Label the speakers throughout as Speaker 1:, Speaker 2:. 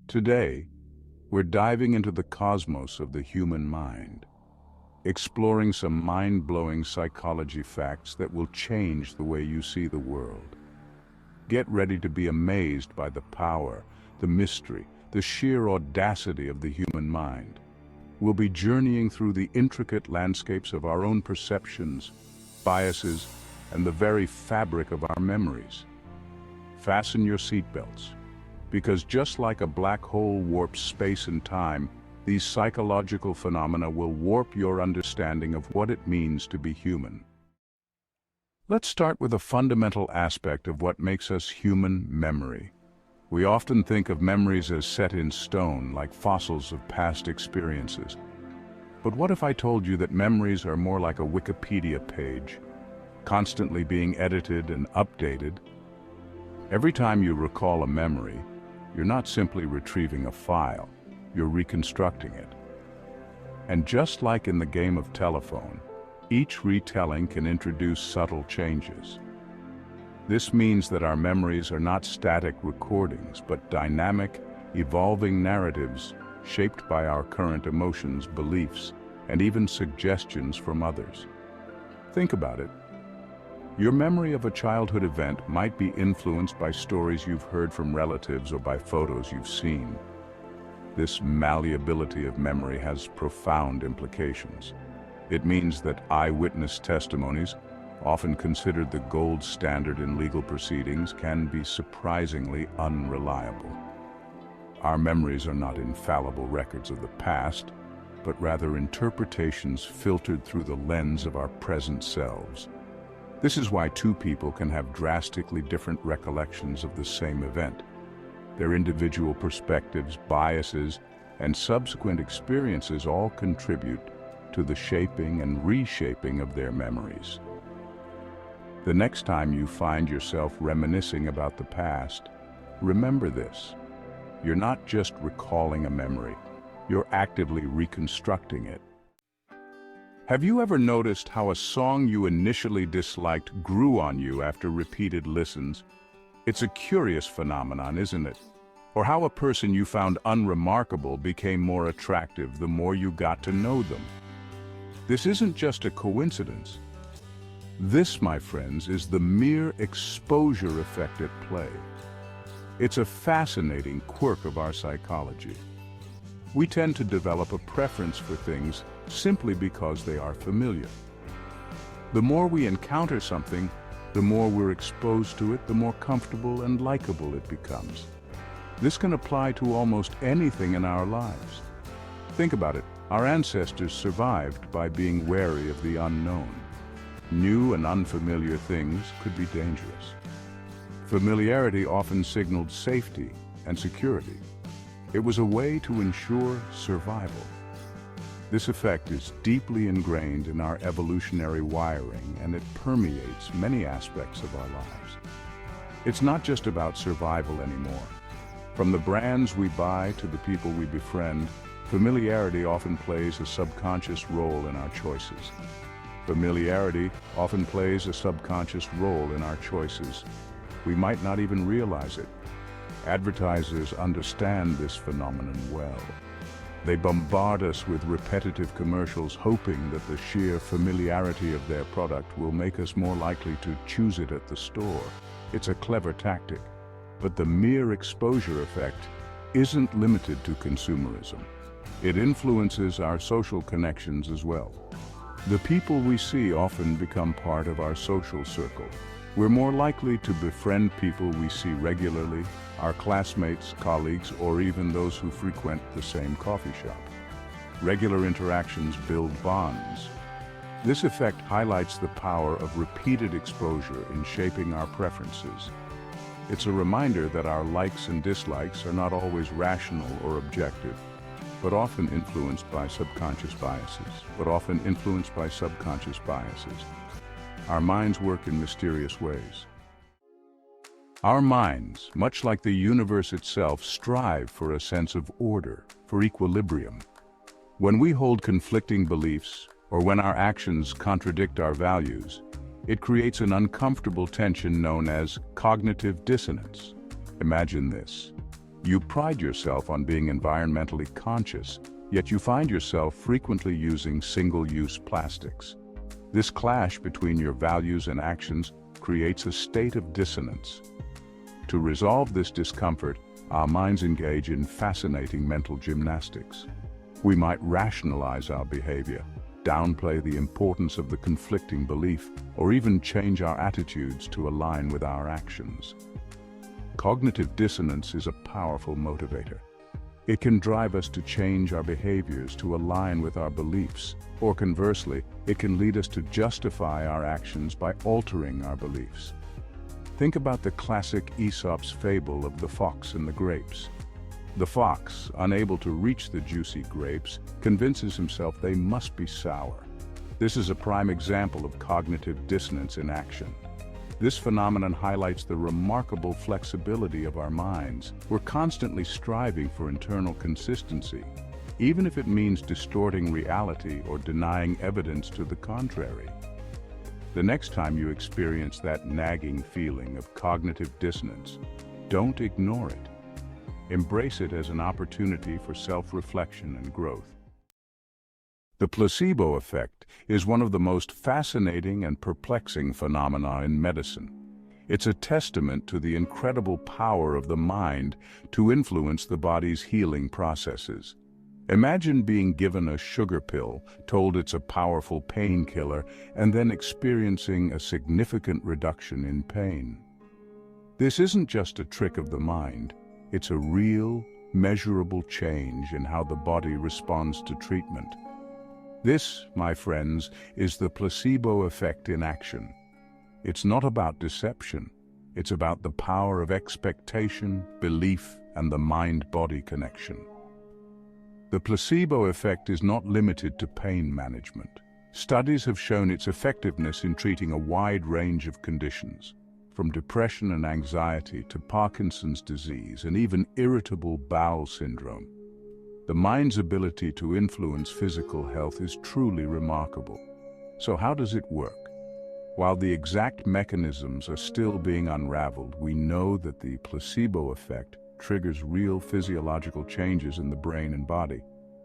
Speaker 1: Today, we're diving into the cosmos of the human mind, exploring some mind-blowing psychology facts that will change the way you see the world. Get ready to be amazed by the power, the mystery, the sheer audacity of the human mind. We'll be journeying through the intricate landscapes of our own perceptions, biases, and the very fabric of our memories. Fasten your seatbelts, because just like a black hole warps space and time, these psychological phenomena will warp your understanding of what it means to be human. Let's start with a fundamental aspect of what makes us human: memory. We often think of memories as set in stone, like fossils of past experiences. But what if I told you that memories are more like a Wikipedia page, constantly being edited and updated? Every time you recall a memory, you're not simply retrieving a file, you're reconstructing it. And just like in the game of telephone, each retelling can introduce subtle changes. This means that our memories are not static recordings, but dynamic, evolving narratives shaped by our current emotions, beliefs, and even suggestions from others. Think about it. Your memory of a childhood event might be influenced by stories you've heard from relatives or by photos you've seen. This malleability of memory has profound implications. It means that eyewitness testimonies, often considered the gold standard in legal proceedings, can be surprisingly unreliable. Our memories are not infallible records of the past, but rather interpretations filtered through the lens of our present selves. This is why two people can have drastically different recollections of the same event. Their individual perspectives, biases, and subsequent experiences all contribute to the shaping and reshaping of their memories. The next time you find yourself reminiscing about the past, remember this: you're not just recalling a memory, you're actively reconstructing it. Have you ever noticed how a song you initially disliked grew on you after repeated listens? It's a curious phenomenon, isn't it? Or how a person you found unremarkable became more attractive the more you got to know them. This isn't just a coincidence. This, my friends, is the mere exposure effect at play. It's a fascinating quirk of our psychology. We tend to develop a preference for things simply because they are familiar. The more we encounter something, the more we're exposed to it, the more comfortable and likable it becomes. This can apply to almost anything in our lives. Think about it. Our ancestors survived by being wary of the unknown. New and unfamiliar things could be dangerous. Familiarity often signaled safety and security. It was a way to ensure survival. This effect is deeply ingrained in our evolutionary wiring, and it permeates many aspects of our lives. It's not just about survival anymore. From the brands we buy to the people we befriend, familiarity often plays a subconscious role in our choices. Familiarity often plays a subconscious role in our choices. We might not even realize it. Advertisers understand this phenomenon well. They bombard us with repetitive commercials, hoping that the sheer familiarity of their product will make us more likely to choose it at the store. It's a clever tactic, but the mere exposure effect isn't limited to consumerism. It influences our social connections as well. The people we see often become part of our social circle. We're more likely to befriend people we see regularly, our classmates, colleagues, or even those who frequent the same coffee shop. Regular interactions build bonds. This effect highlights the power of repeated exposure in shaping our preferences. It's a reminder that our likes and dislikes are not always rational or objective, but often influenced by subconscious biases. Our minds work in mysterious ways. Our minds, much like the universe itself, strive for a sense of order, for equilibrium. When we hold conflicting beliefs, or when our actions contradict our values, it creates an uncomfortable tension known as cognitive dissonance. Imagine this. You pride yourself on being environmentally conscious, yet you find yourself frequently using single-use plastics. This clash between your values and actions creates a state of dissonance. To resolve this discomfort, our minds engage in fascinating mental gymnastics. We might rationalize our behavior, downplay the importance of the conflicting belief, or even change our attitudes to align with our actions. Cognitive dissonance is a powerful motivator. It can drive us to change our behaviors to align with our beliefs, or conversely, it can lead us to justify our actions by altering our beliefs. Think about the classic Aesop's fable of the fox and the grapes. The fox, unable to reach the juicy grapes, convinces himself they must be sour. This is a prime example of cognitive dissonance in action. This phenomenon highlights the remarkable flexibility of our minds. We're constantly striving for internal consistency, even if it means distorting reality or denying evidence to the contrary. The next time you experience that nagging feeling of cognitive dissonance, don't ignore it. Embrace it as an opportunity for self-reflection and growth. The placebo effect is one of the most fascinating and perplexing phenomena in medicine. It's a testament to the incredible power of the mind to influence the body's healing processes. Imagine being given a sugar pill, told it's a powerful painkiller, and then experiencing a significant reduction in pain. This isn't just a trick of the mind, it's a real, measurable change in how the body responds to treatment. This, my friends, is the placebo effect in action. It's not about deception. It's about the power of expectation, belief, and the mind-body connection. The placebo effect is not limited to pain management. Studies have shown its effectiveness in treating a wide range of conditions, from depression and anxiety to Parkinson's disease and even irritable bowel syndrome. The mind's ability to influence physical health is truly remarkable. So how does it work? While the exact mechanisms are still being unraveled, we know that the placebo effect triggers real physiological changes in the brain and body.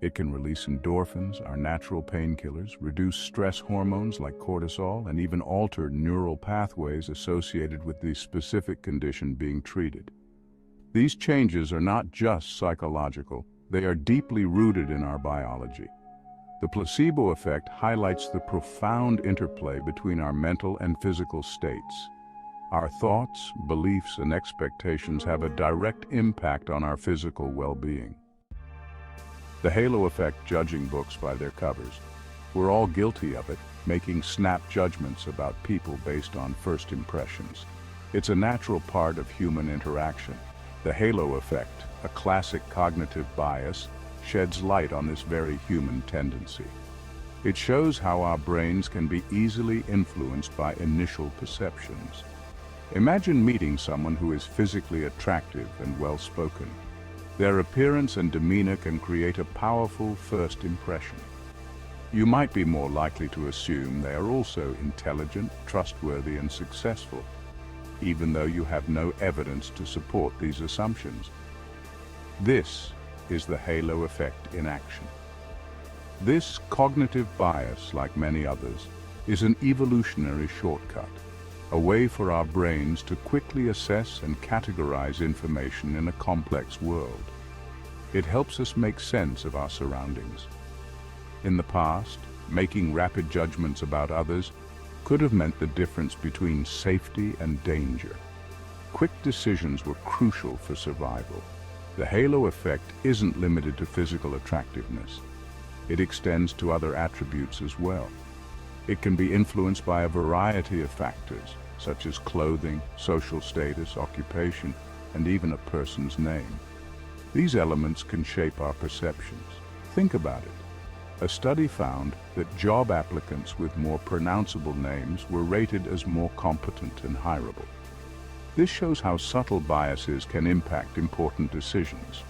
Speaker 1: It can release endorphins, our natural painkillers, reduce stress hormones like cortisol, and even alter neural pathways associated with the specific condition being treated. These changes are not just psychological. They are deeply rooted in our biology. The placebo effect highlights the profound interplay between our mental and physical states. Our thoughts, beliefs, and expectations have a direct impact on our physical well-being. The halo effect, judging books by their covers. We're all guilty of it, making snap judgments about people based on first impressions. It's a natural part of human interaction. The halo effect, a classic cognitive bias, sheds light on this very human tendency. It shows how our brains can be easily influenced by initial perceptions. Imagine meeting someone who is physically attractive and well-spoken. Their appearance and demeanor can create a powerful first impression. You might be more likely to assume they are also intelligent, trustworthy, and successful, even though you have no evidence to support these assumptions. This is the halo effect in action. This cognitive bias, like many others, is an evolutionary shortcut, a way for our brains to quickly assess and categorize information in a complex world. It helps us make sense of our surroundings. In the past, making rapid judgments about others could have meant the difference between safety and danger. Quick decisions were crucial for survival. The halo effect isn't limited to physical attractiveness. It extends to other attributes as well. It can be influenced by a variety of factors, such as clothing, social status, occupation, and even a person's name. These elements can shape our perceptions. Think about it. A study found that job applicants with more pronounceable names were rated as more competent and hireable. This shows how subtle biases can impact important decisions.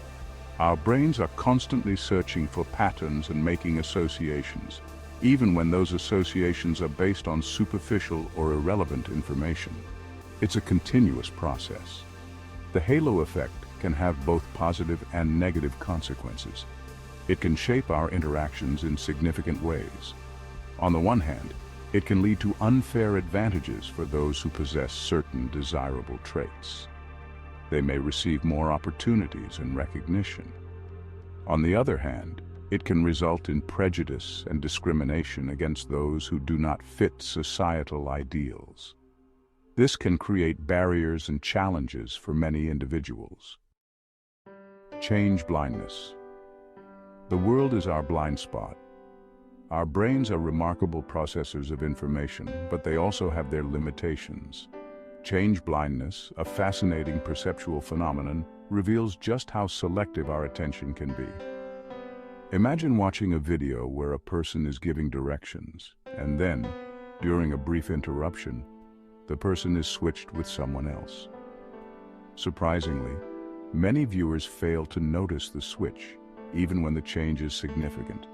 Speaker 1: Our brains are constantly searching for patterns and making associations, even when those associations are based on superficial or irrelevant information. It's a continuous process. The halo effect can have both positive and negative consequences. It can shape our interactions in significant ways. On the one hand, it can lead to unfair advantages for those who possess certain desirable traits. They may receive more opportunities and recognition. On the other hand, it can result in prejudice and discrimination against those who do not fit societal ideals. This can create barriers and challenges for many individuals. Change blindness. The world is our blind spot. Our brains are remarkable processors of information, but they also have their limitations. Change blindness, a fascinating perceptual phenomenon, reveals just how selective our attention can be. Imagine watching a video where a person is giving directions, and then, during a brief interruption, the person is switched with someone else. Surprisingly, many viewers fail to notice the switch, even when the change is significant.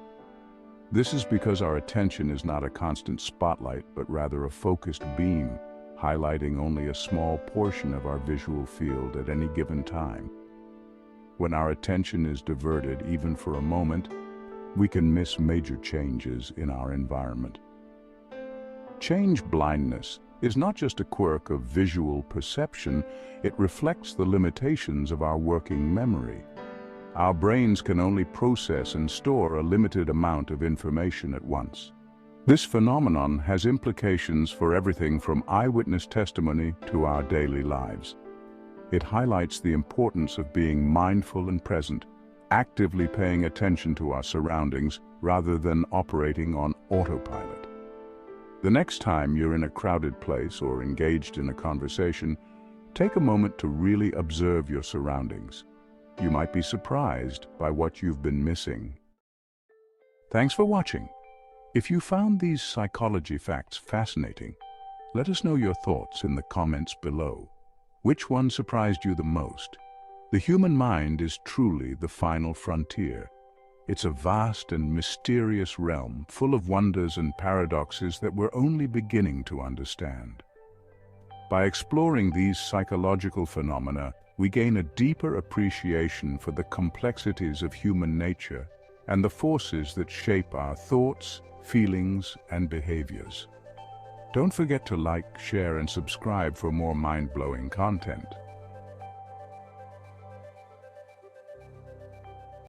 Speaker 1: This is because our attention is not a constant spotlight, but rather a focused beam, highlighting only a small portion of our visual field at any given time. When our attention is diverted, even for a moment, we can miss major changes in our environment. Change blindness is not just a quirk of visual perception, it reflects the limitations of our working memory. Our brains can only process and store a limited amount of information at once. This phenomenon has implications for everything from eyewitness testimony to our daily lives. It highlights the importance of being mindful and present, actively paying attention to our surroundings rather than operating on autopilot. The next time you're in a crowded place or engaged in a conversation, take a moment to really observe your surroundings. You might be surprised by what you've been missing. Thanks for watching. If you found these psychology facts fascinating, let us know your thoughts in the comments below. Which one surprised you the most? The human mind is truly the final frontier. It's a vast and mysterious realm, full of wonders and paradoxes that we're only beginning to understand. By exploring these psychological phenomena, we gain a deeper appreciation for the complexities of human nature and the forces that shape our thoughts, feelings, and behaviors. Don't forget to like, share, and subscribe for more mind-blowing content.